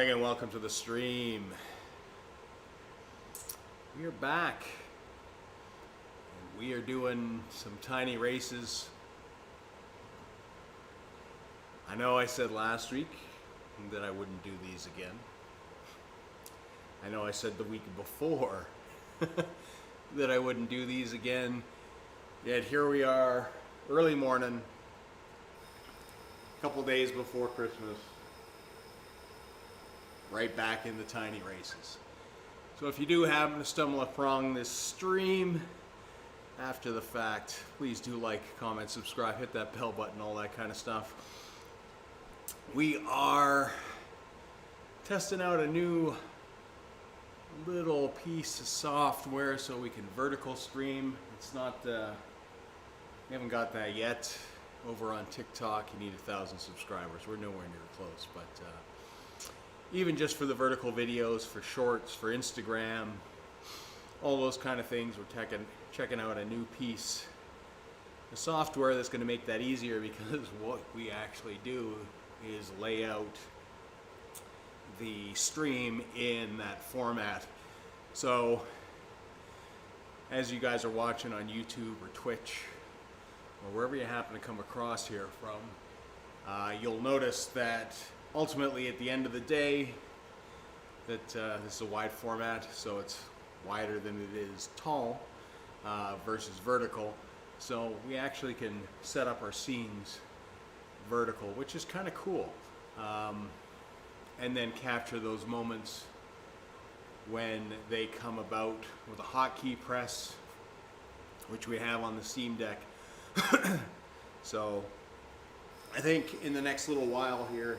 morning and welcome to the stream. We are back and we are doing some tiny races. I know I said last week that I wouldn't do these again. I know I said the week before that I wouldn't do these again. Yet here we are, early morning, a couple days before Christmas. Right back in the tiny races. So if you do happen to stumble upon this stream after the fact, please do like, comment, subscribe, hit that bell button, all that kind of stuff. We are testing out a new little piece of software so we can vertical stream. It's not, we haven't got that yet. Over on TikTok, you need 1,000 subscribers. We're nowhere near close, but even just for the vertical videos, for shorts, for Instagram, all those kind of things, we're checking out a new piece of software that's going to make that easier, because what we actually do is lay out the stream in that format. So as you guys are watching on YouTube or Twitch or wherever you happen to come across here from, you'll notice that ultimately, at the end of the day, that this is a wide format, so it's wider than it is tall versus vertical. So we actually can set up our scenes vertical, which is kind of cool, and then capture those moments when they come about with a hotkey press, which we have on the Steam Deck. So I think in the next little while here,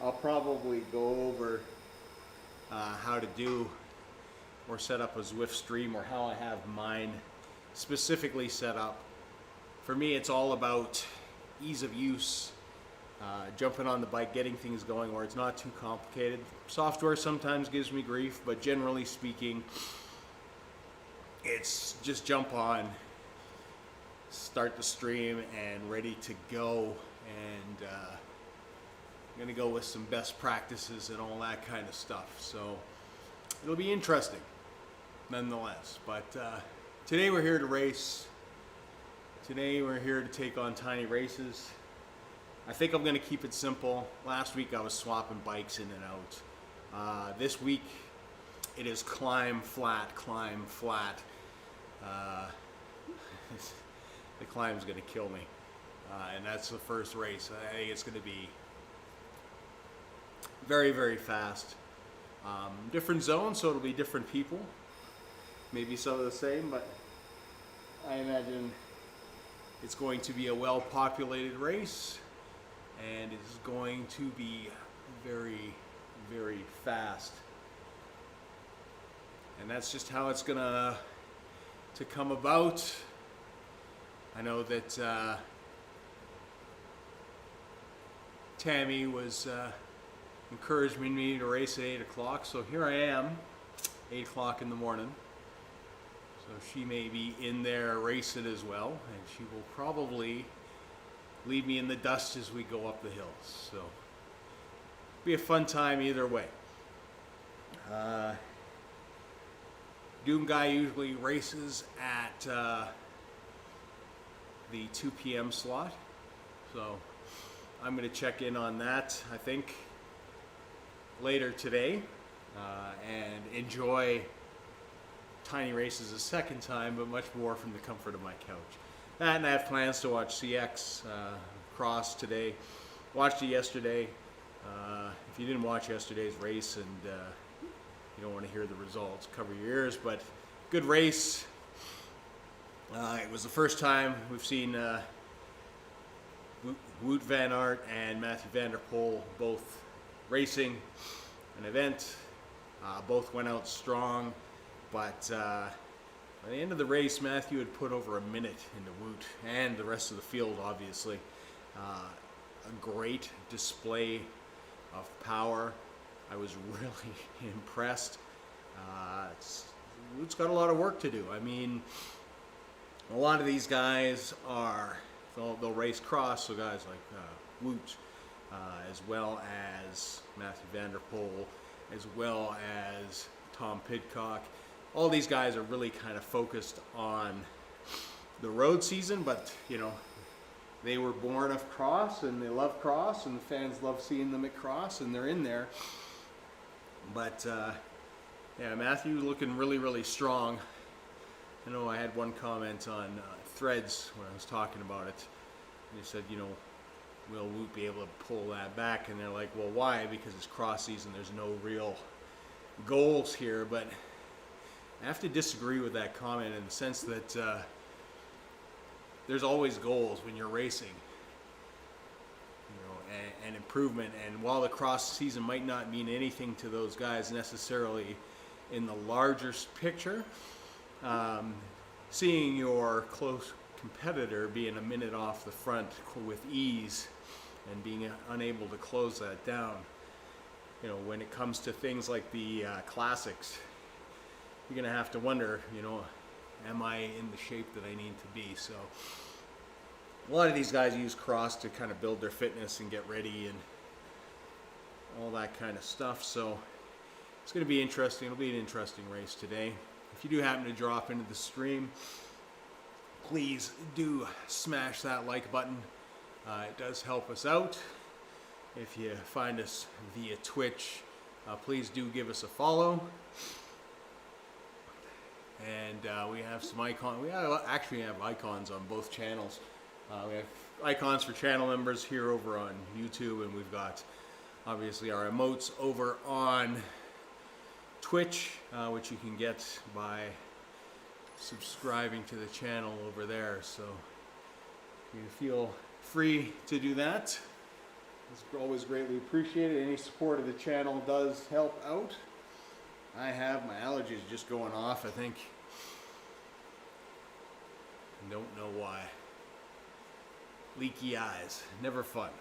I'll probably go over how to do or set up a Zwift stream, or how I have mine specifically set up. For me, it's all about ease of use, jumping on the bike, getting things going where it's not too complicated. Software sometimes gives me grief, but generally speaking, it's just jump on, start the stream, and ready to go. And I'm going to go with some best practices and all that kind of stuff. So it'll be interesting nonetheless. But today we're here to race. Today we're here to take on tiny races. I think I'm going to keep it simple. Last week I was swapping bikes in and out. This week it is climb, flat, climb, flat. The climb's going to kill me. And that's the first race. I think it's going to be very, very fast. Different zones, so it'll be different people. Maybe some of the same, but I imagine it's going to be a well-populated race, and it's going to be very, very fast. And that's just how it's gonna to come about. I know that Tammy was encouraging me to race at 8 o'clock, so here I am, 8 o'clock in the morning. So she may be in there racing as well, and she will probably leave me in the dust as we go up the hills. So it'll be a fun time either way. Doom Guy usually races at the 2 p.m. slot, so I'm going to check in on that, I think, later today, and enjoy tiny races a second time, but much more from the comfort of my couch. And I have plans to watch CX Cross today. Watched it yesterday. If you didn't watch yesterday's race and you don't want to hear the results, cover your ears, but good race. It was the first time we've seen Wout van Aert and Matthew van der Poel both racing an event. Both went out strong, but by the end of the race, Matthew had put over a minute into Wout and the rest of the field, obviously. A great display of power. I was really impressed. Wout's got a lot of work to do. I mean, a lot of these guys are, they'll race cross, so guys like Wout, as well as Matthew Vanderpool, as well as Tom Pidcock. All these guys are really kind of focused on the road season, but you know, they were born of cross and they love cross, and the fans love seeing them at cross, and they're in there. But yeah, Matthew looking really, really strong. I know I had one comment on Threads when I was talking about it. And they said, you know, will Woot be able to pull that back? And they're like, well, why? Because it's cross season, there's no real goals here. But I have to disagree with that comment in the sense that there's always goals when you're racing, you know, and improvement. And while the cross season might not mean anything to those guys necessarily in the larger picture, seeing your close competitor being a minute off the front with ease and being unable to close that down, you know, when it comes to things like the classics, you're going to have to wonder, you know, am I in the shape that I need to be? So a lot of these guys use cross to kind of build their fitness and get ready and all that kind of stuff. So it's going to be interesting. It'll be an interesting race today. If you do happen to drop into the stream, please do smash that like button. It does help us out. If you find us via Twitch, please do give us a follow. And we have some icons. We actually have icons on both channels. We have icons for channel members here over on YouTube, and we've got obviously our emotes over on Twitch, which you can get by subscribing to the channel over there. So you feel free to do that. It's always greatly appreciated. Any support of the channel does help out. I have my allergies just going off, I think. Don't know why. Leaky eyes, never fun.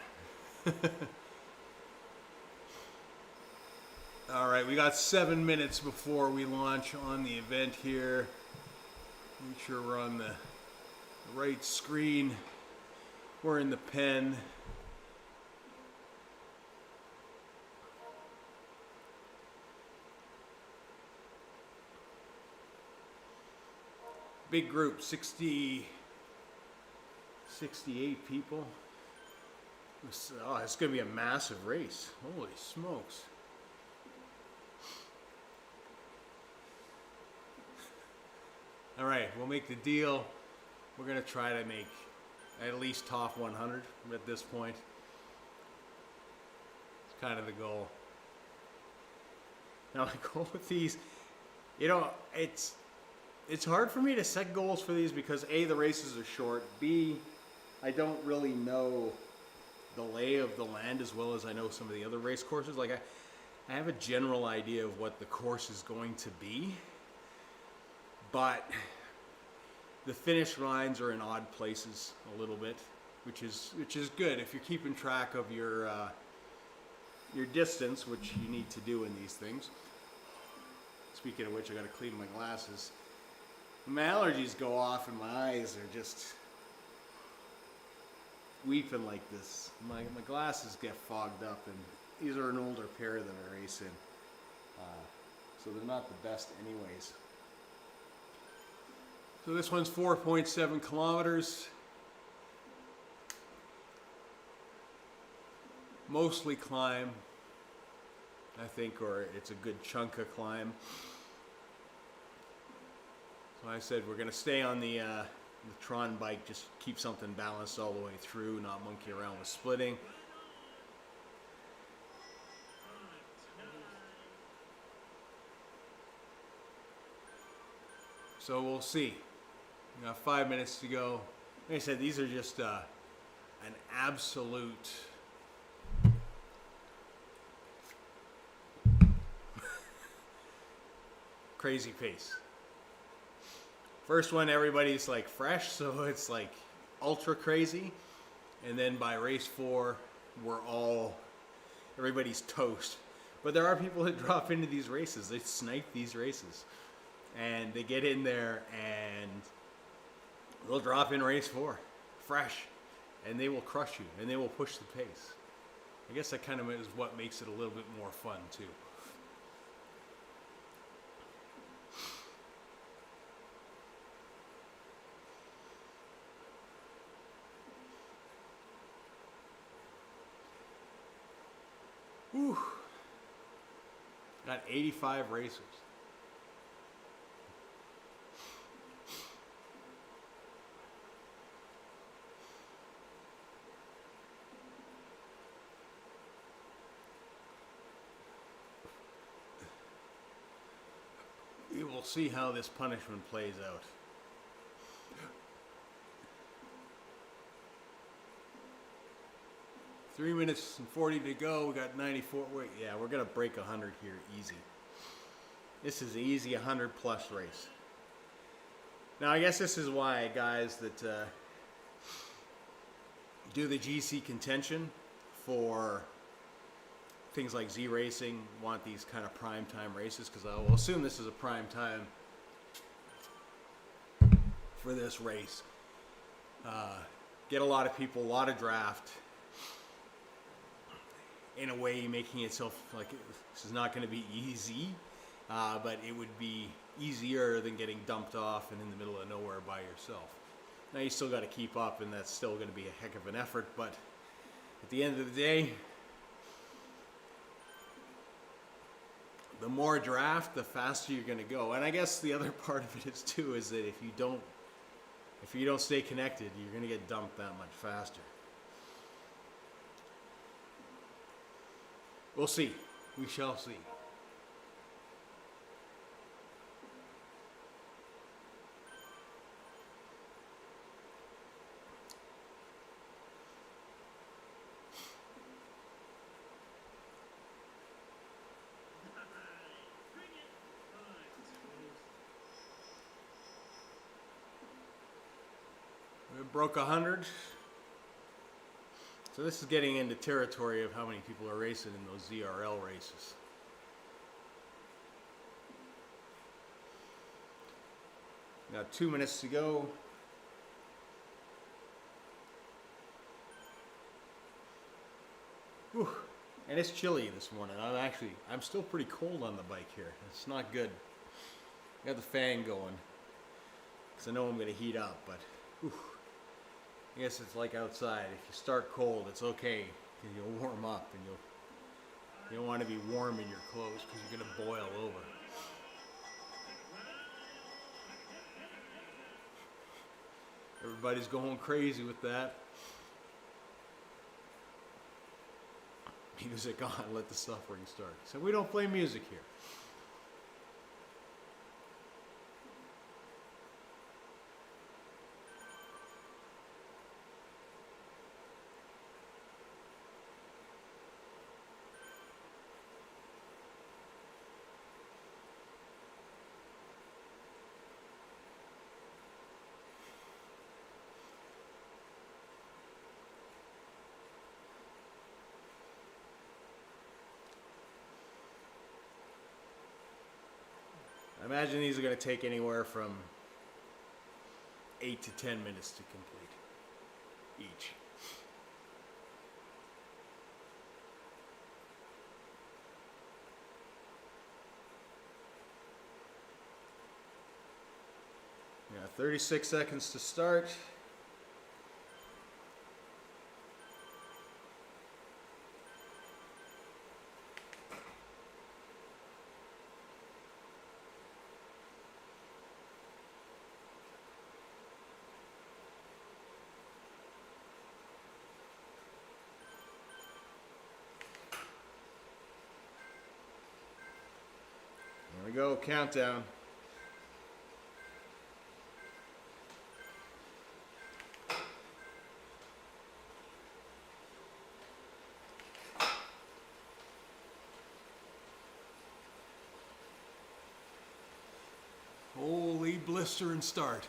All right, we got 7 minutes before we launch on the event here. Make sure we're on the right screen. We're in the pen. Big group, 68 people. Oh, it's going to be a massive race. Holy smokes. All right, we'll make the deal. We're going to try to make at least top 100 at this point. It's kind of the goal. Now, the goal with these, you know, it's hard for me to set goals for these because A, the races are short, B, I don't really know the lay of the land as well as I know some of the other race courses. Like I have a general idea of what the course is going to be, but the finish lines are in odd places a little bit, which is good if you're keeping track of your distance, which you need to do in these things. Speaking of which, I got to clean my glasses. My allergies go off and my eyes are just weeping like this. My glasses get fogged up, and these are an older pair that I race in, so they're not the best anyways. So this one's 4.7 kilometers. Mostly climb, I think, or it's a good chunk of climb. So I said we're going to stay on the Tron bike, just keep something balanced all the way through, not monkey around with splitting. So we'll see. We got 5 minutes to go. Like I said, these are just an absolute crazy pace. First one, everybody's like fresh, so it's like ultra crazy. And then by race 4, everybody's toast. But there are people that drop into these races. They snipe these races. And they get in there and they'll drop in race 4, fresh. And they will crush you and they will push the pace. I guess that kind of is what makes it a little bit more fun too. Whew. Got 85 races. We will see how this punishment plays out. Three minutes and 40 to go. We got 94. Wait, yeah, we're gonna break 100 here, easy. This is an easy 100 plus race. Now, I guess this is why guys that do the GC contention for things like Z-Racing want these kind of prime time races, because I will assume this is a prime time for this race. Get a lot of people, a lot of draft. In a way, making itself like this is not going to be easy, but it would be easier than getting dumped off and in the middle of nowhere by yourself. Now you still got to keep up, and that's still going to be a heck of an effort, but at the end of the day, the more draft, the faster you're going to go. And I guess the other part of it is too is that if you don't stay connected, you're going to get dumped that much faster. We'll see. We shall see. We broke 100. So this is getting into territory of how many people are racing in those ZRL races. Now 2 minutes to go. Whew. And it's chilly this morning. I'm still pretty cold on the bike here. It's not good. I got the fan going because I know I'm going to heat up, but whew. I guess it's like outside. If you start cold, it's okay, because you'll warm up, and you don't want to be warm in your clothes because you're going to boil over. Everybody's going crazy with that. Music on, let the suffering start. So we don't play music here. I imagine these are going to take anywhere from 8 to 10 minutes to complete each. Yeah, 36 seconds to start. There we go, countdown. Holy blister and start.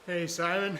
Hey, Simon.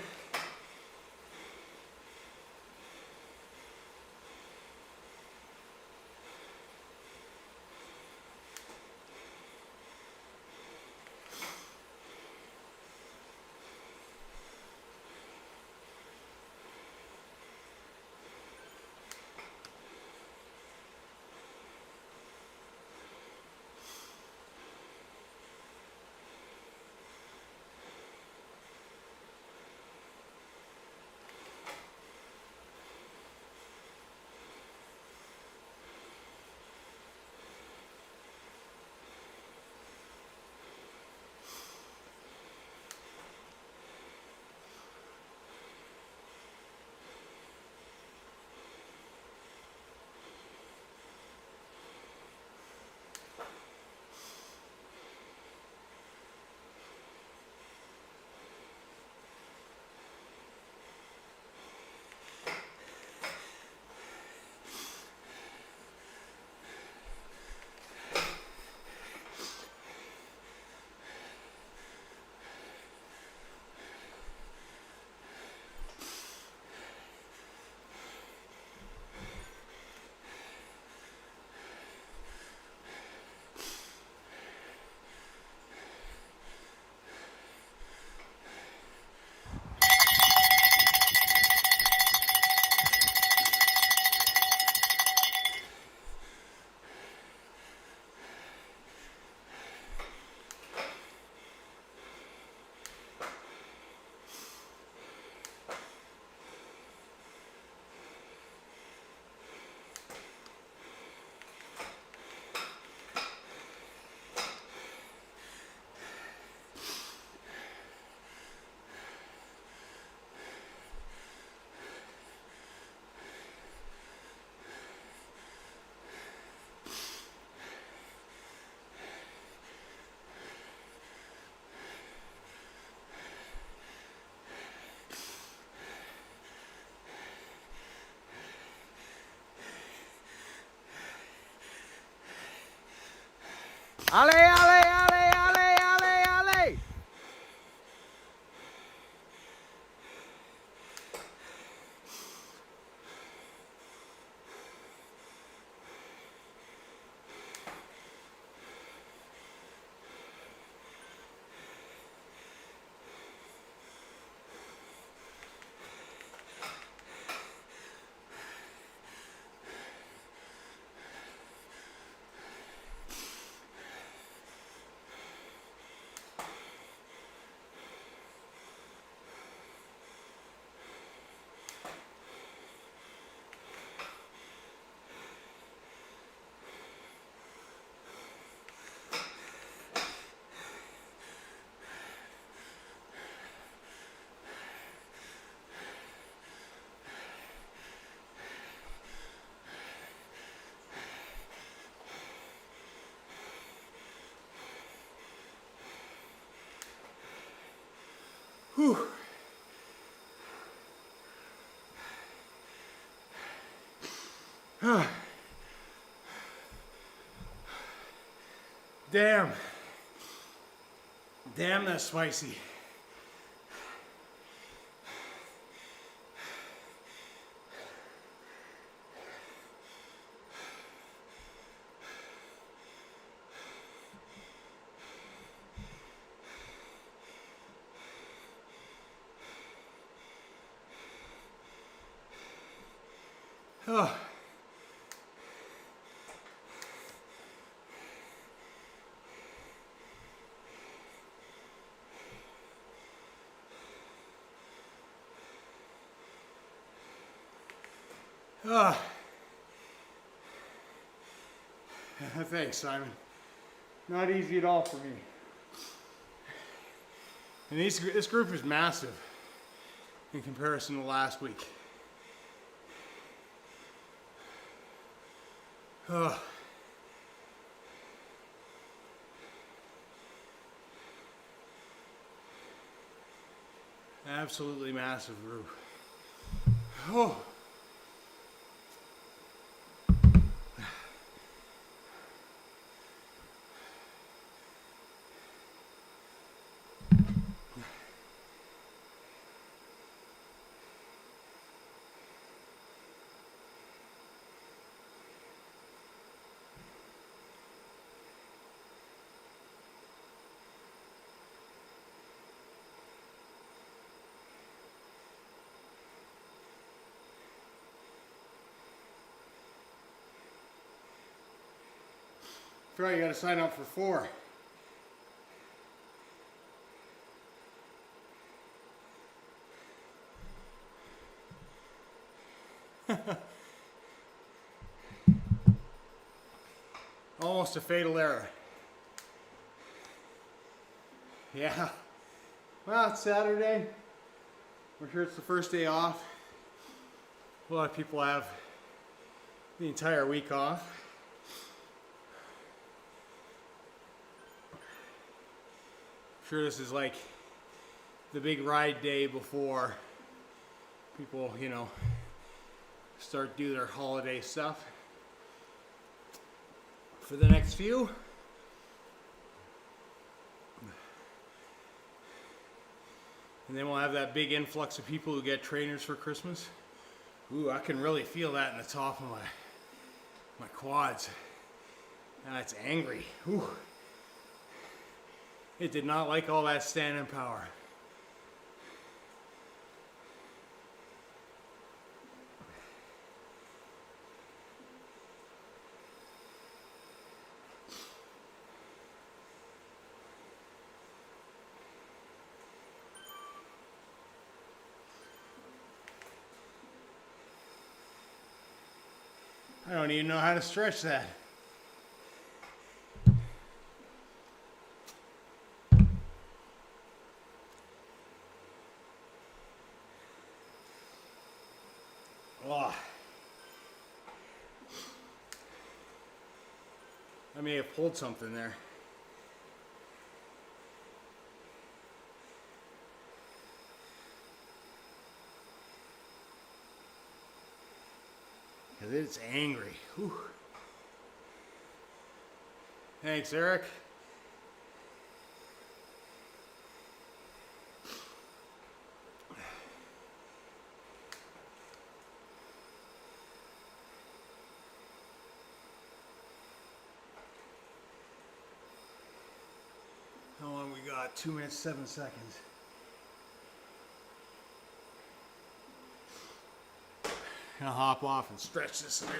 Allez, allez, allez, allez, allez, allez! Whew. Damn. Damn, that's spicy. Oh. Oh. Thanks, Simon. Not easy at all for me. And this group is massive in comparison to last week. Oh. Absolutely massive group. Oh. After all, you gotta sign up for 4. Almost a fatal error. Yeah. Well, it's Saturday. We're sure it's the first day off. A lot of people have the entire week off. I'm sure this is like the big ride day before people, you know, start do their holiday stuff. For the next few, and then we'll have that big influx of people who get trainers for Christmas. Ooh, I can really feel that in the top of my quads. And it's angry. Ooh. It did not like all that standing power. I don't even know how to stretch that. Oh. I may have pulled something there. Because it's angry. Whew. Thanks, Eric. How long we got? 2 minutes, 7 seconds. Gonna hop off and stretch this a bit.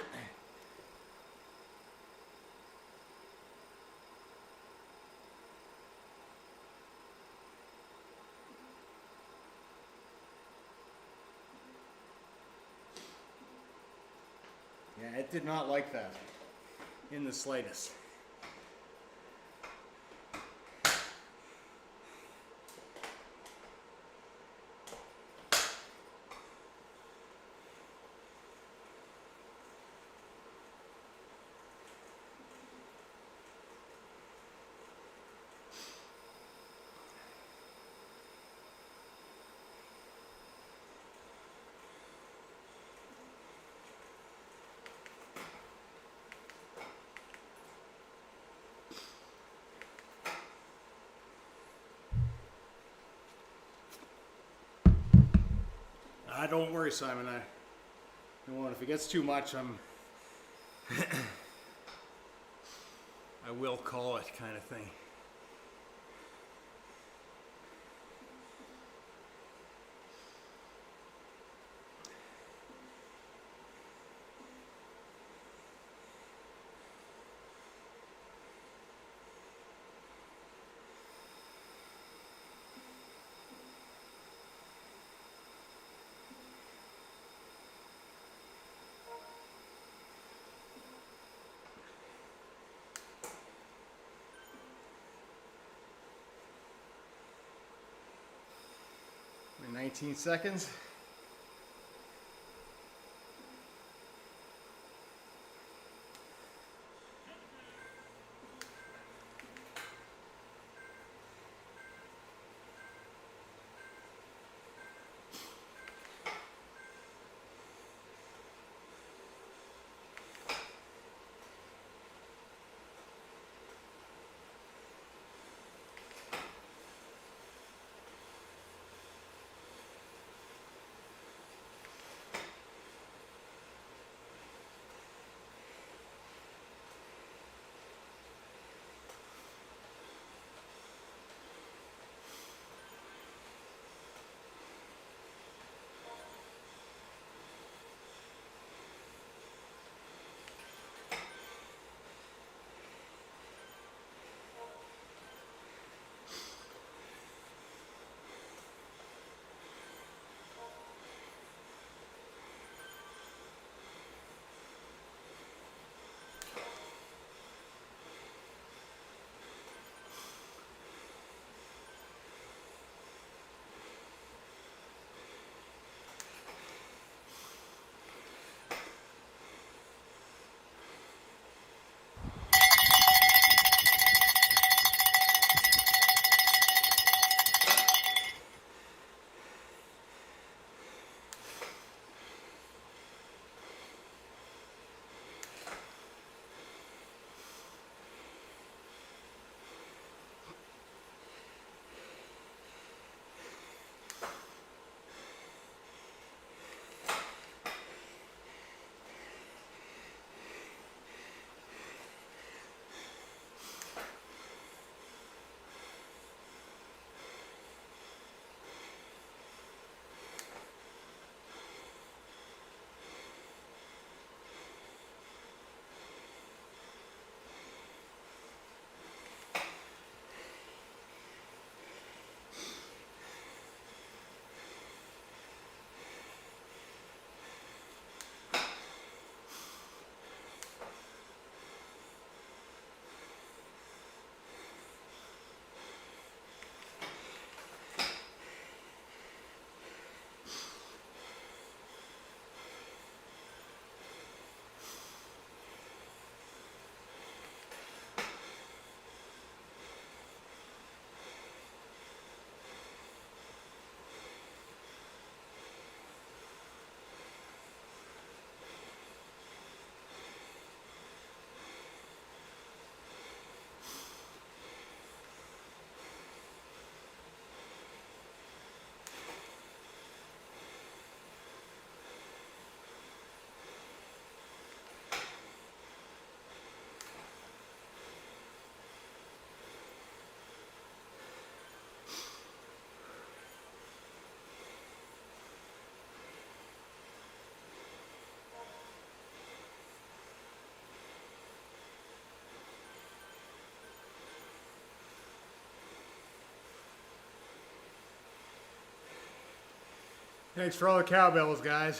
Yeah, it did not like that in the slightest. Don't worry, Simon. If it gets too much, I will call it, kind of thing. In 19 seconds. Thanks for all the cowbells, guys.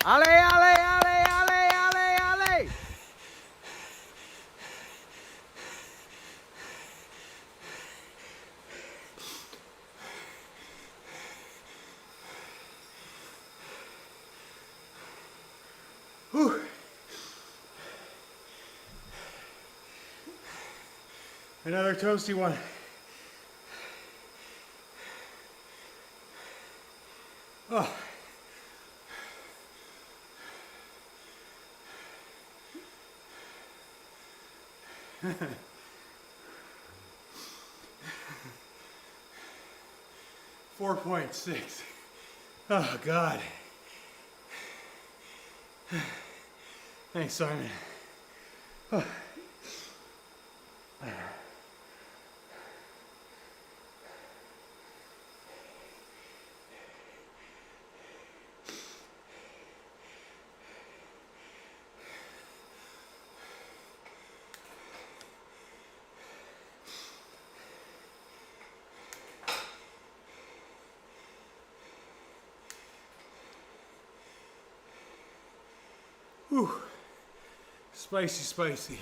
Ale, ale, ale, ale, ale, ale. Whew. Another toasty one. Oh. $4.6. Oh God. Thanks, Simon. Oh. Whew. Spicy, spicy.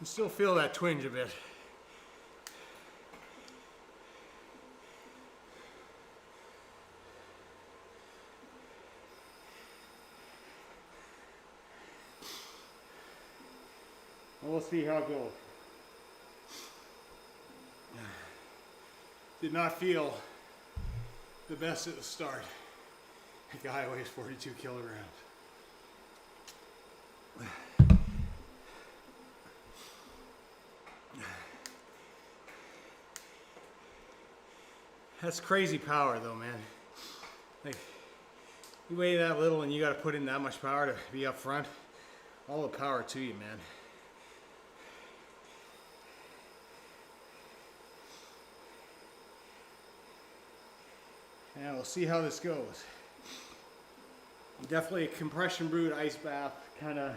You still feel that twinge a bit. We'll see how it goes. Did not feel the best at the start. The guy weighs 42 kilograms. That's crazy power though, man. Like, you weigh that little and you gotta put in that much power to be up front. All the power to you, man. And we'll see how this goes. Definitely a compression brewed ice bath kind of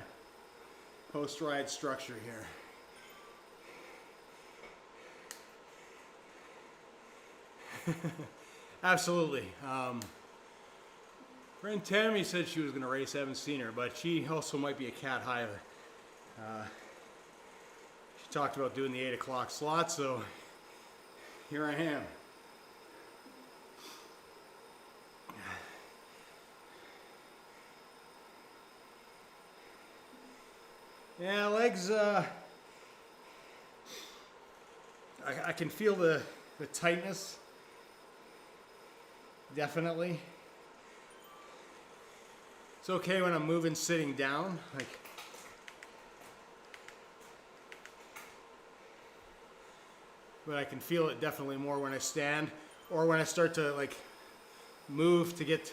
post-ride structure here. Absolutely. Friend Tammy said she was going to race. Haven't seen her, but she also might be a cat hiver. She talked about doing the 8 o'clock slot, so here I am. Yeah, legs, I can feel the tightness. Definitely. It's okay when I'm moving sitting down, like, but I can feel it definitely more when I stand or when I start to like move to get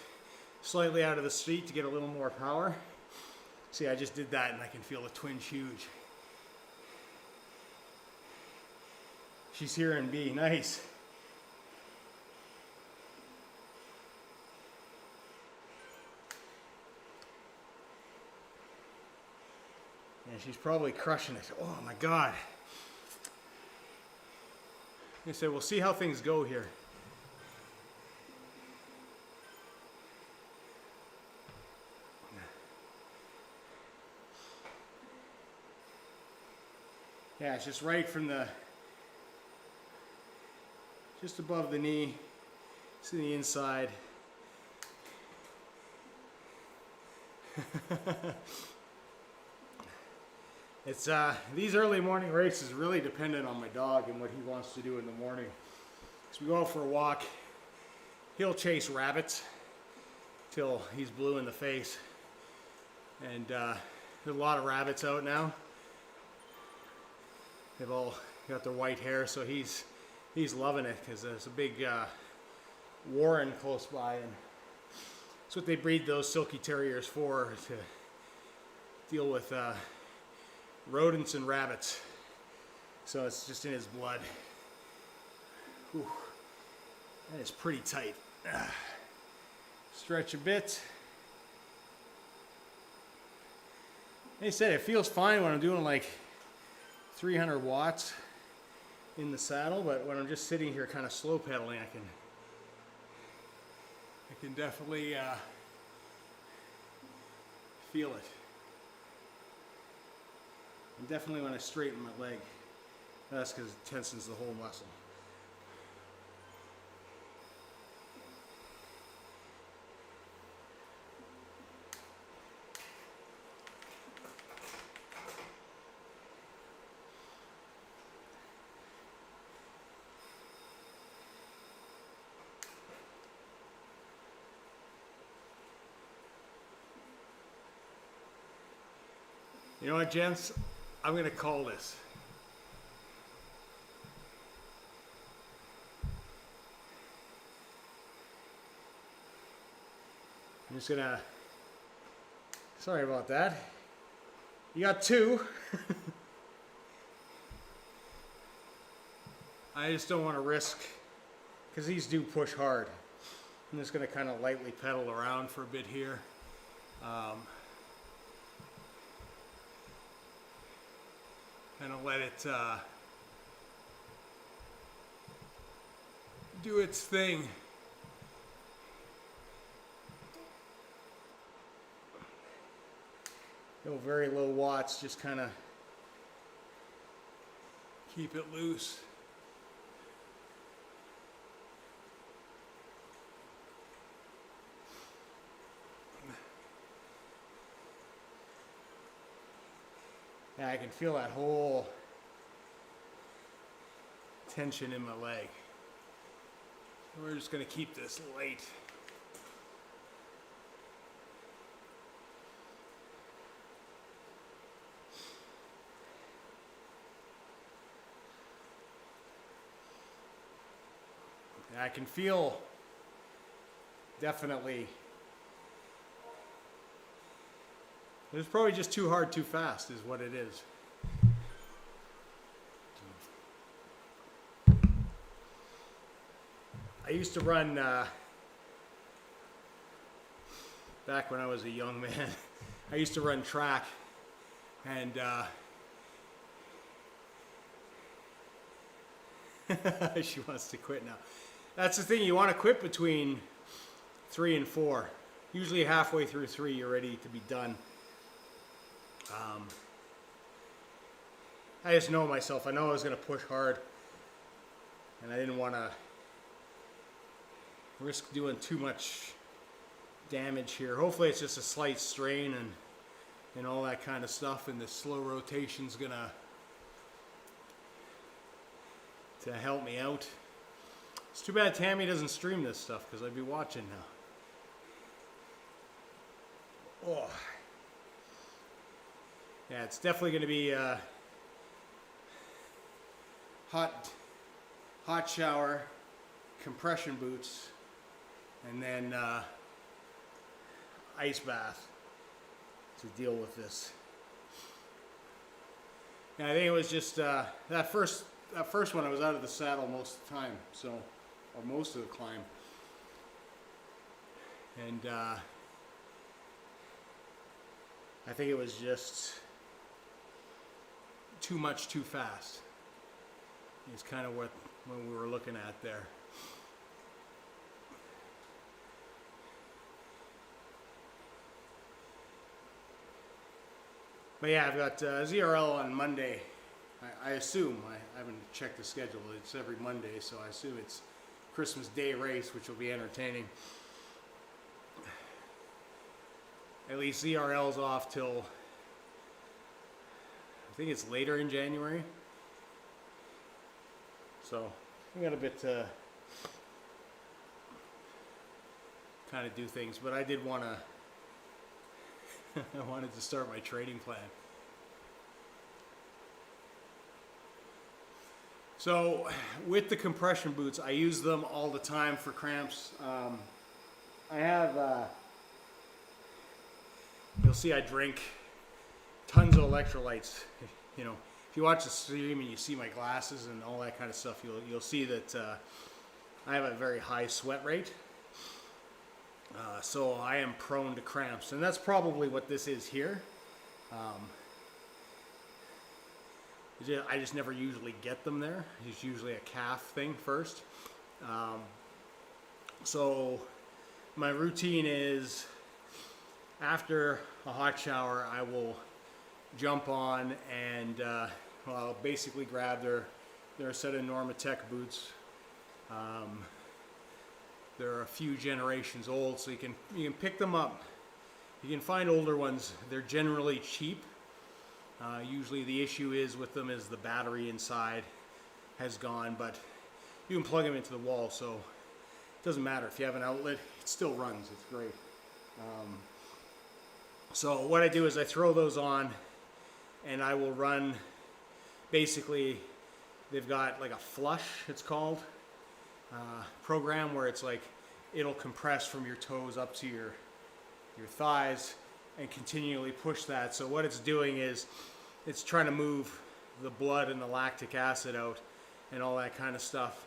slightly out of the seat to get a little more power. See, I just did that and I can feel the twinge huge. She's here in B, nice. And she's probably crushing it. Oh my God. I said, we'll see how things go here. Yeah, it's just right from the, just above the knee, to the inside. It's these early morning races really dependent on my dog and what he wants to do in the morning. As we go out for a walk, he'll chase rabbits till he's blue in the face. And there's a lot of rabbits out now. They've all got their white hair, so he's loving it because there's a big warren close by, and that's what they breed those silky terriers for, to deal with rodents and rabbits. So it's just in his blood. Whew. That is pretty tight. Stretch a bit. They said it feels fine when I'm doing like 300 watts in the saddle, but when I'm just sitting here kind of slow pedaling, I can definitely feel it. And definitely when I straighten my leg, that's because it tensens the whole muscle. You know what, gents? I'm gonna call this. I'm just gonna, sorry about that. You got two. I just don't want to risk, because these do push hard. I'm just gonna kind of lightly pedal around for a bit here. Kind of let it do its thing. Go very low watts, just kind of keep it loose. Yeah, I can feel that whole tension in my leg. We're just going to keep this light. And I can feel definitely. It's probably just too hard, too fast is what it is. I used to run, back when I was a young man, I used to run track, and she wants to quit now. That's the thing, you want to quit between 3 and 4. Usually halfway through 3 you're ready to be done. I just know myself. I know I was going to push hard, and I didn't want to risk doing too much damage here. Hopefully it's just a slight strain and all that kind of stuff, and the slow rotation's going to help me out. It's too bad Tammy doesn't stream this stuff, because I'd be watching now. Oh. Yeah, it's definitely going to be hot shower, compression boots, and then ice bath to deal with this. And I think it was just that first one I was out of the saddle most of the time, or most of the climb, and I think it was just too much too fast. It's kind of what we were looking at there. But yeah, I've got ZRL on Monday. I assume, I haven't checked the schedule, it's every Monday, so I assume it's Christmas Day race, which will be entertaining. At least ZRL's off till, I think it's later in January. So we got a bit to kind of do things, but I did want to, I wanted to start my training plan. So with the compression boots, I use them all the time for cramps. I have, you'll see I drink tons of electrolytes. You know, if you watch the stream and you see my glasses and all that kind of stuff, you'll see that I have a very high sweat rate. So I am prone to cramps, and that's probably what this is here. I just never usually get them there. It's usually a calf thing first. So my routine is after a hot shower, I will jump on and I'll basically grab their set of Normatec boots. They're a few generations old, so you can pick them up. You can find older ones. They're generally cheap. Usually the issue is with them is the battery inside has gone, but you can plug them into the wall, so it doesn't matter. If you have an outlet, it still runs. It's great. So what I do is I throw those on and I will run, basically they've got like a flush, it's called, program where it's like it'll compress from your toes up to your thighs and continually push that. So what it's doing is it's trying to move the blood and the lactic acid out and all that kind of stuff.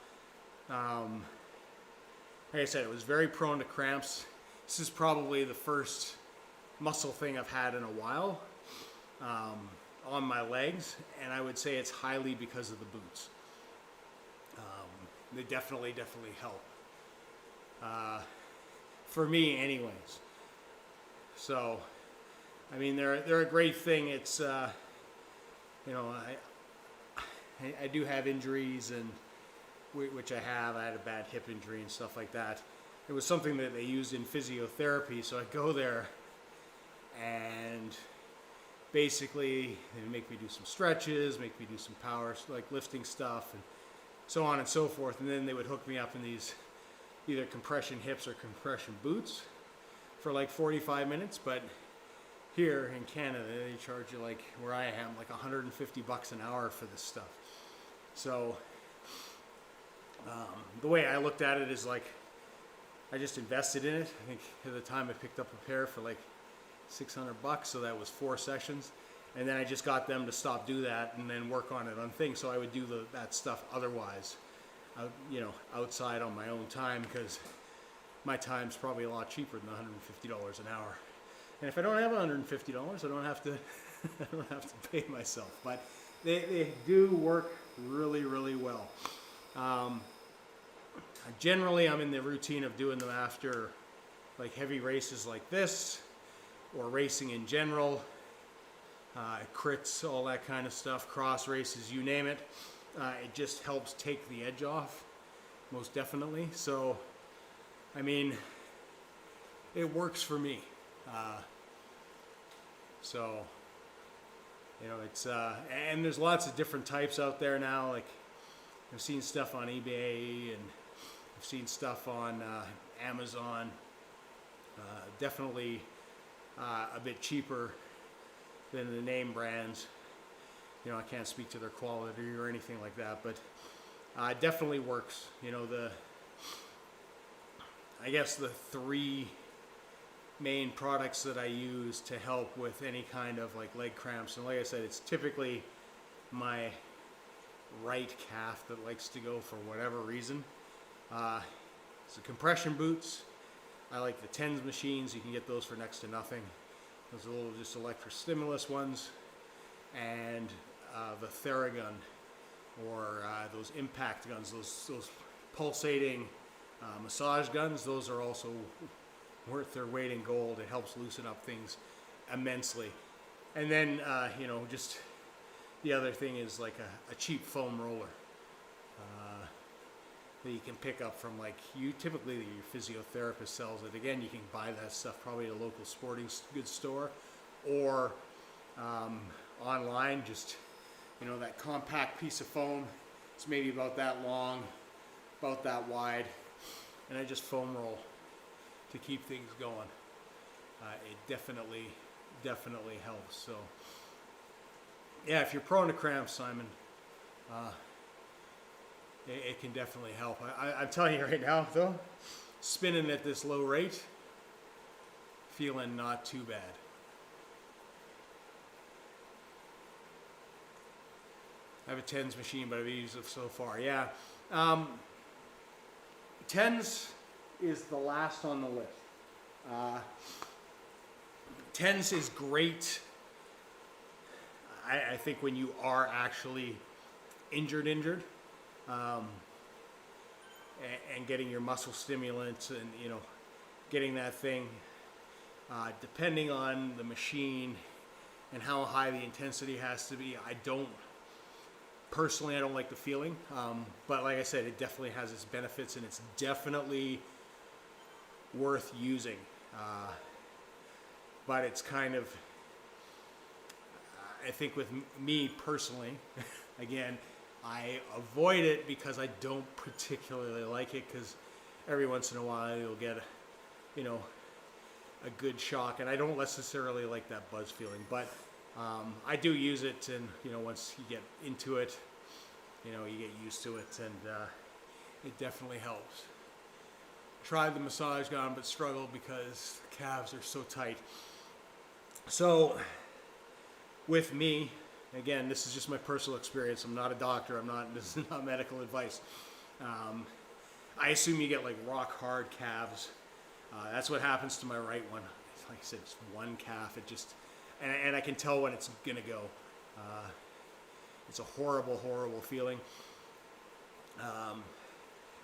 Like I said, it was very prone to cramps. This is probably the first muscle thing I've had in a while on my legs, and I would say it's highly because of the boots. They definitely help. For me anyways. So, I mean, they're a great thing. It's, you know, I do have injuries, and which I have. I had a bad hip injury and stuff like that. It was something that they used in physiotherapy, so I go there, and basically they make me do some stretches, make me do some power, like lifting stuff, and so on and so forth. And then they would hook me up in these either compression hips or compression boots for like 45 minutes. But here in Canada, they charge you, like where I am, like $150 an hour for this stuff. So the way I looked at it is like I just invested in it. I think at the time I picked up a pair for like $600, so that was 4 sessions. And then I just got them to stop do that and then work on it on things. So I would do that stuff otherwise, you know, outside on my own time, because my time's probably a lot cheaper than $150 an hour. And if I don't have $150, I don't have to I don't have to pay myself. But they do work really well. Generally, I'm in the routine of doing them after like heavy races like this, or racing in general, crits, all that kind of stuff, cross races, you name it. It just helps take the edge off, most definitely. So, I mean, it works for me. So, you know, it's, and there's lots of different types out there now. Like, I've seen stuff on eBay, and I've seen stuff on Amazon. Definitely a bit cheaper than the name brands. You know, I can't speak to their quality or anything like that, but it definitely works. You know, I guess the 3 main products that I use to help with any kind of like leg cramps, and like I said, it's typically my right calf that likes to go for whatever reason. It's the compression boots. I like the TENS machines. You can get those for next to nothing. Those are little just electrostimulus ones. And the Theragun, or those impact guns, those pulsating massage guns. Those are also worth their weight in gold. It helps loosen up things immensely. And then, you know, just the other thing is like a cheap foam roller that you can pick up from, like, typically your physiotherapist sells it. Again, you can buy that stuff probably at a local sporting goods store, or online. Just, you know, that compact piece of foam. It's maybe about that long, about that wide, and I just foam roll to keep things going. It definitely helps. So yeah, if you're prone to cramps, Simon, it can definitely help. I'm telling you right now, though, spinning at this low rate, feeling not too bad. I have a tens machine, but I've used it so far. Yeah, tens is the last on the list. Tens is great. I think when you are actually injured, and getting your muscle stimulants and getting that thing, depending on the machine and how high the intensity has to be. I don't like the feeling, but like I said, it definitely has its benefits, and it's definitely worth using. But it's kind of, I think with me personally, again, I avoid it because I don't particularly like it, because every once in a while you'll get a good shock, and I don't necessarily like that buzz feeling, but I do use it, and once you get into it, you get used to it, and it definitely helps. Tried the massage gun, but struggled because the calves are so tight. So with me, again, this is just my personal experience. I'm not a doctor. This is not medical advice. I assume you get like rock hard calves. That's what happens to my right one. Like I said, it's one calf. It just, and I can tell when it's gonna go. It's a horrible, horrible feeling.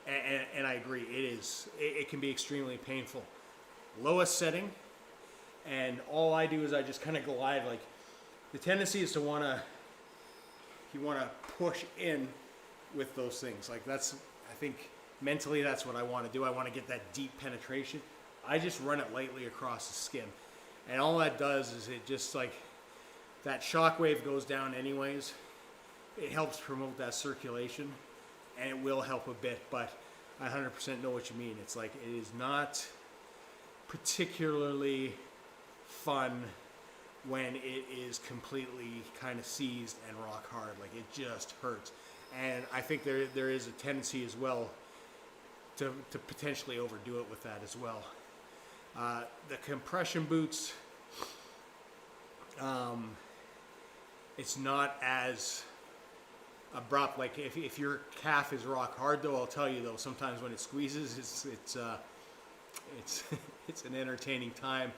And I agree, it can be extremely painful. Lowest setting, and all I do is I just kind of glide. Like, the tendency is to you want to push in with those things. Like, I think mentally that's what I want to do. I want to get that deep penetration. I just run it lightly across the skin, and all that does is it just, like, that shock wave goes down anyways. It helps promote that circulation, and it will help a bit, but I 100% know what you mean. It's like, it is not particularly fun when it is completely kind of seized and rock hard. Like, it just hurts. And I think there is a tendency as well to potentially overdo it with that as well. The compression boots, it's not as abrupt. Like, if your calf is rock hard, though, I'll tell you though, sometimes when it squeezes, it's an entertaining time.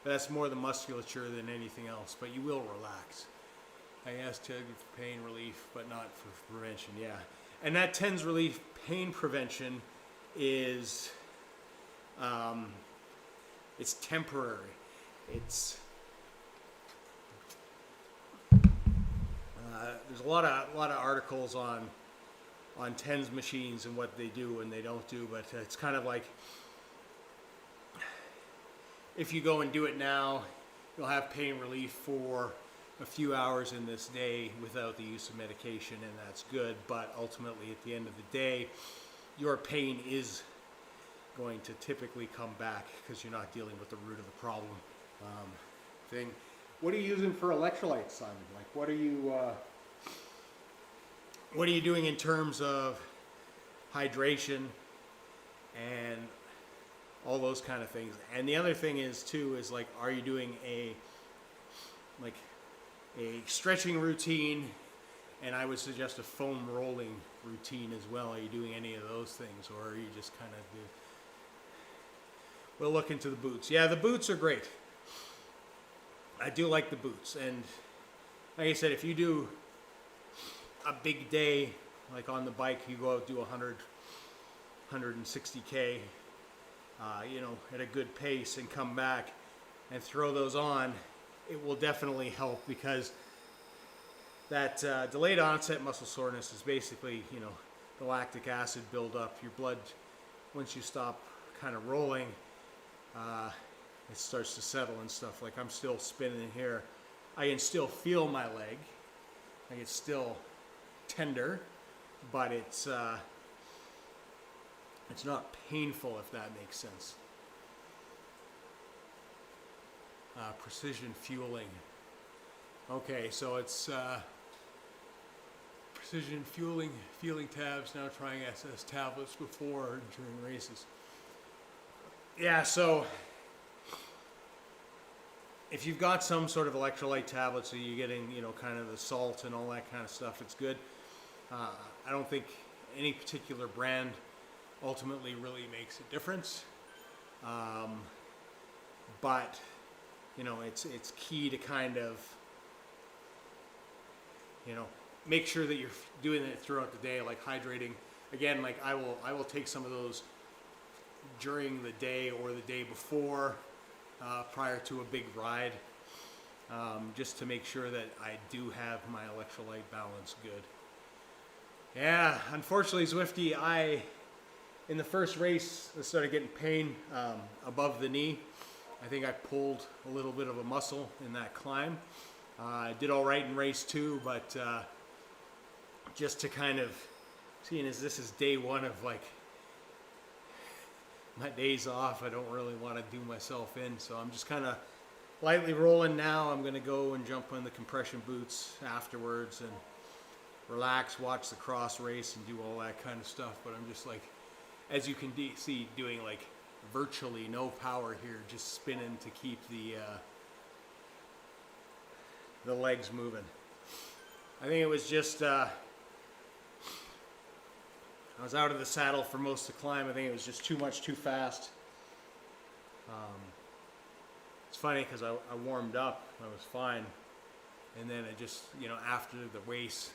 But that's more the musculature than anything else. But you will relax. I asked Ted for pain relief, but not for prevention. Yeah, and that TENS relief pain prevention is it's temporary. There's a lot of articles on TENS machines and what they do and they don't do, but it's kind of like, if you go and do it now, you'll have pain relief for a few hours in this day without the use of medication, and that's good. But ultimately, at the end of the day, your pain is going to typically come back because you're not dealing with the root of the problem. Thing. What are you using for electrolytes, Simon? Like, what are you doing in terms of hydration and all those kind of things? And the other thing is too, is like, are you doing a stretching routine? And I would suggest a foam rolling routine as well. Are you doing any of those things, or are you just kind of We'll look into the boots. Yeah, the boots are great. I do like the boots. And like I said, if you do a big day, like on the bike, you go out, do 100, 160K, at a good pace, and come back and throw those on, it will definitely help, because that delayed onset muscle soreness is basically, the lactic acid buildup. Your blood, once you stop kind of rolling, it starts to settle and stuff. Like, I'm still spinning here. I can still feel my leg. Like, it's still tender, but it's not painful, if that makes sense. Precision fueling. Okay, so it's precision feeling tabs, now trying SS tablets before and during races. Yeah, so if you've got some sort of electrolyte tablet, so you're getting, you know, kind of the salt and all that kind of stuff, it's good. I don't think any particular brand ultimately really makes a difference. But, you know, it's key to kind of, you know, make sure that you're doing it throughout the day, like hydrating. Again, like I will take some of those during the day or the day before, prior to a big ride, just to make sure that I do have my electrolyte balance good. Yeah, unfortunately, Zwifty, in the first race, I started getting pain above the knee. I think I pulled a little bit of a muscle in that climb. I did all right in race 2, but just to kind of, seeing as this is day 1 of like my days off, I don't really want to do myself in, so I'm just kind of lightly rolling now. I'm going to go and jump on the compression boots afterwards and relax, watch the cross race and do all that kind of stuff. But I'm just like, as you can see, doing like virtually no power here, just spinning to keep the legs moving. I think it was just I was out of the saddle for most of the climb. I think it was just too much, too fast. It's funny because I warmed up, I was fine, and then I just, you know, after the race,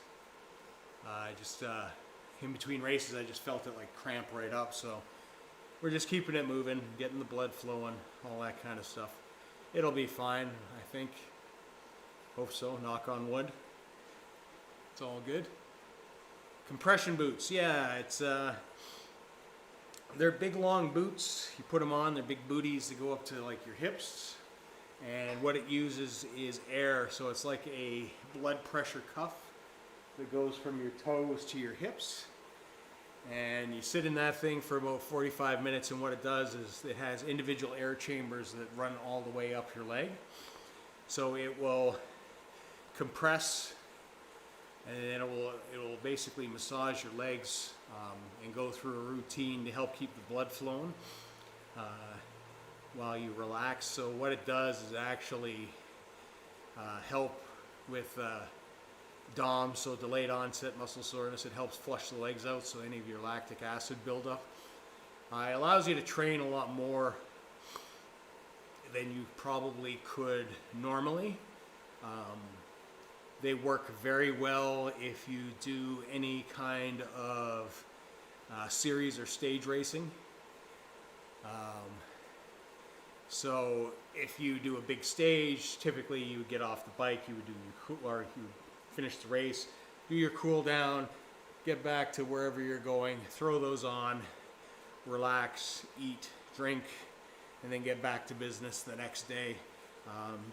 I just in between races, I just felt it like cramp right up. So we're just keeping it moving, getting the blood flowing, all that kind of stuff. It'll be fine, I think. Hope so, knock on wood. It's all good. Compression boots, yeah, it's they're big long boots. You put them on, they're big booties that go up to like your hips. And what it uses is air, so it's like a blood pressure cuff that goes from your toes to your hips. And you sit in that thing for about 45 minutes, and what it does is it has individual air chambers that run all the way up your leg. So it will compress, and then it will basically massage your legs and go through a routine to help keep the blood flowing while you relax. So what it does is actually help with DOM, so delayed onset muscle soreness. It helps flush the legs out, so any of your lactic acid buildup. It allows you to train a lot more than you probably could normally. They work very well if you do any kind of series or stage racing. So if you do a big stage, typically you would get off the bike, you would do you would finish the race, do your cool down, get back to wherever you're going, throw those on, relax, eat, drink, and then get back to business the next day.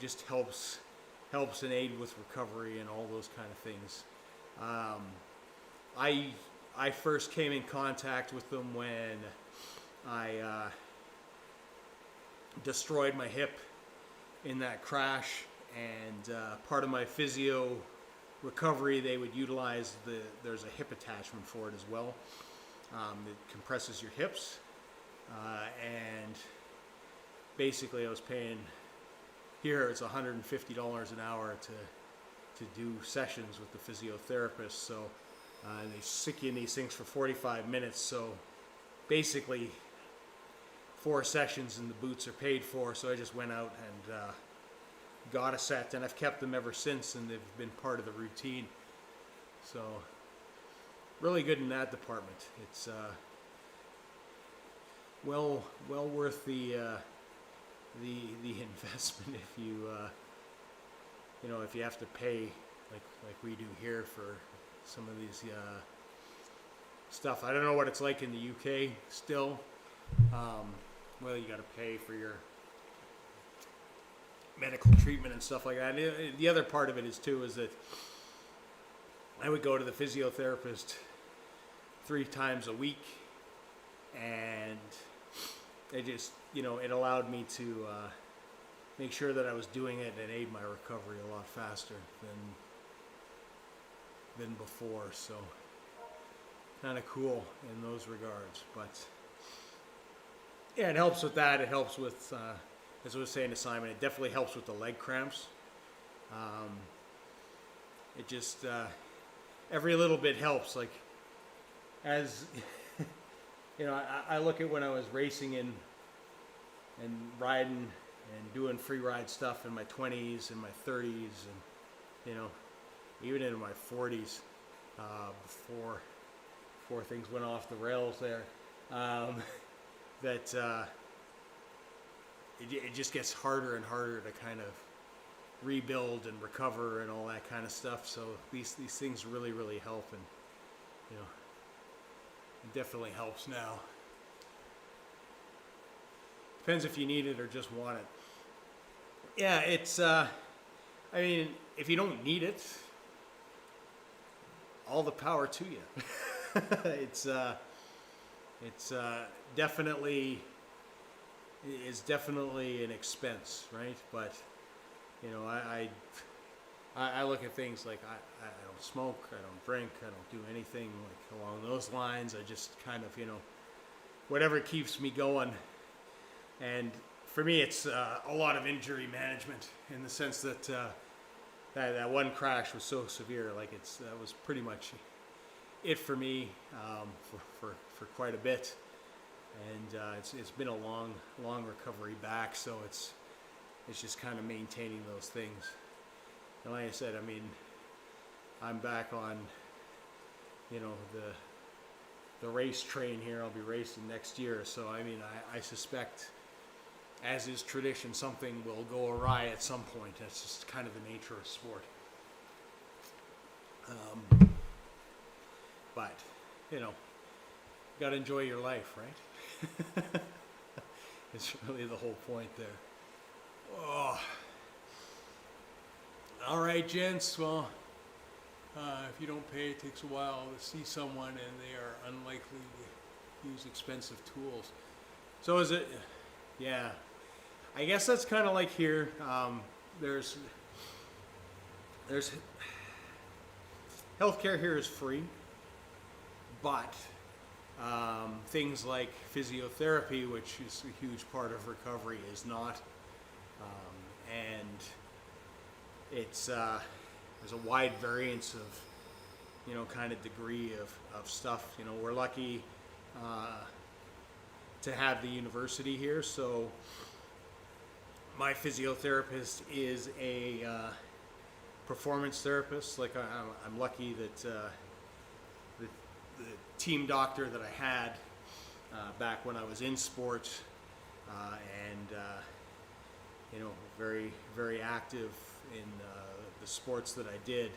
Just helps and aid with recovery and all those kind of things. I first came in contact with them when I destroyed my hip in that crash, and part of my physio recovery, they would utilize there's a hip attachment for it as well. It compresses your hips, and basically I was paying, here it's $150 an hour to do sessions with the physiotherapist. So they stick you in these things for 45 minutes. So basically 4 sessions and the boots are paid for. So I just went out and got a set, and I've kept them ever since, and they've been part of the routine. So really good in that department. It's well worth the investment if you you know, if you have to pay like we do here for some of these stuff. I don't know what it's like in the UK still. Well, you got to pay for your medical treatment and stuff like that. The other part of it is that I would go to the physiotherapist 3 times a week, and it just, you know, it allowed me to make sure that I was doing it and aid my recovery a lot faster been before, so kind of cool in those regards. But yeah, it helps with that. It helps with, as I was saying to Simon, it definitely helps with the leg cramps. It just, every little bit helps. Like, as, you know, I look at when I was racing and riding and doing free ride stuff in my 20s and my 30s and, you know, even into my 40s, before things went off the rails there, that it just gets harder and harder to kind of rebuild and recover and all that kind of stuff. So these things really, really help, and you know, it definitely helps now. Depends if you need it or just want it. Yeah, it's, I mean, if you don't need it, all the power to you. It's definitely an expense, right? But you know, I look at things like I don't smoke, I don't drink, I don't do anything like along those lines. I just kind of, you know, whatever keeps me going. And for me, it's a lot of injury management, in the sense that that one crash was so severe. Like, that was pretty much it for me, for quite a bit. And it's been a long recovery back. So it's just kind of maintaining those things. And like I said, I mean, I'm back on, you know, the race train here. I'll be racing next year. So I mean, I suspect, as is tradition, something will go awry at some point. That's just kind of the nature of sport. But, you know, you gotta enjoy your life, right? It's really the whole point there. Oh. All right, gents. Well, if you don't pay, it takes a while to see someone, and they are unlikely to use expensive tools. So is it? Yeah. I guess that's kind of like here. There's healthcare here is free, but things like physiotherapy, which is a huge part of recovery, is not. And it's there's a wide variance of, you know, kind of degree of stuff. You know, we're lucky to have the university here, so my physiotherapist is a performance therapist. Like, I'm lucky that the team doctor that I had back when I was in sports, and you know, very, very active in the sports that I did,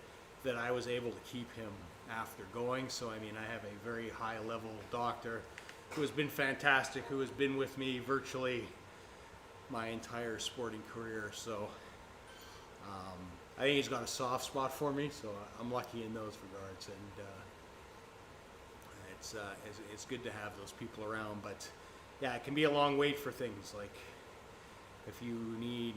that I was able to keep him after going. So I mean, I have a very high level doctor who has been fantastic, who has been with me virtually my entire sporting career. So I think he's got a soft spot for me, so I'm lucky in those regards. And it's good to have those people around. But yeah, it can be a long wait for things. Like, if you need,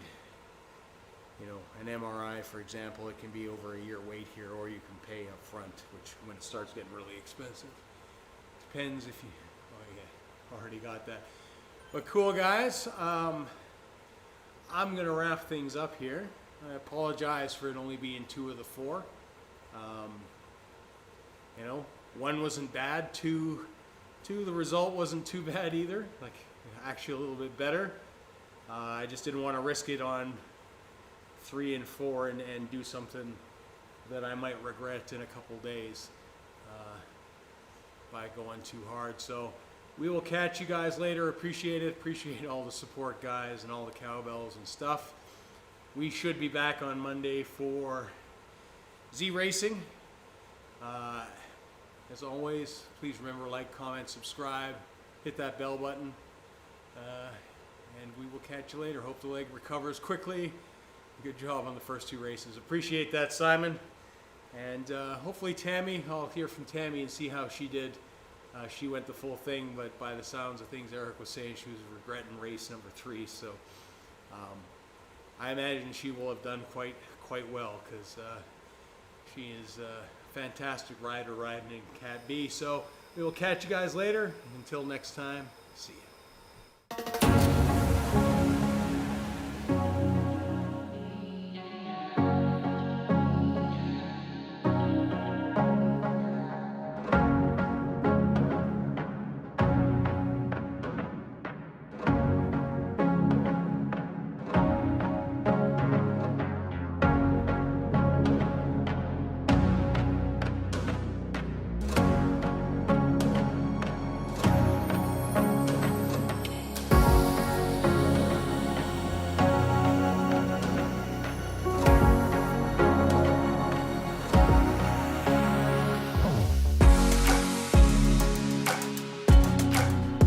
you know, an MRI, for example, it can be over a year wait here, or you can pay up front, which when it starts getting really expensive. Depends if you, oh yeah, already got that. But cool, guys. I'm going to wrap things up here. I apologize for it only being 2 of the 4. You know, 1 wasn't bad. 2, the result wasn't too bad either. Like, actually a little bit better. I just didn't want to risk it on 3 and 4 and do something that I might regret in a couple days by going too hard. So we will catch you guys later. Appreciate it. Appreciate all the support, guys, and all the cowbells and stuff. We should be back on Monday for zracing. As always, please remember, like, comment, subscribe, hit that bell button, and we will catch you later. Hope the leg recovers quickly. Good job on the first 2 races. Appreciate that, Simon. And hopefully Tammy, I'll hear from Tammy and see how she did. She went the full thing, but by the sounds of things, Eric was saying she was regretting race number 3. So I imagine she will have done quite well, because she is fantastic rider riding in Cat B. So we will catch you guys later. Until next time, see ya.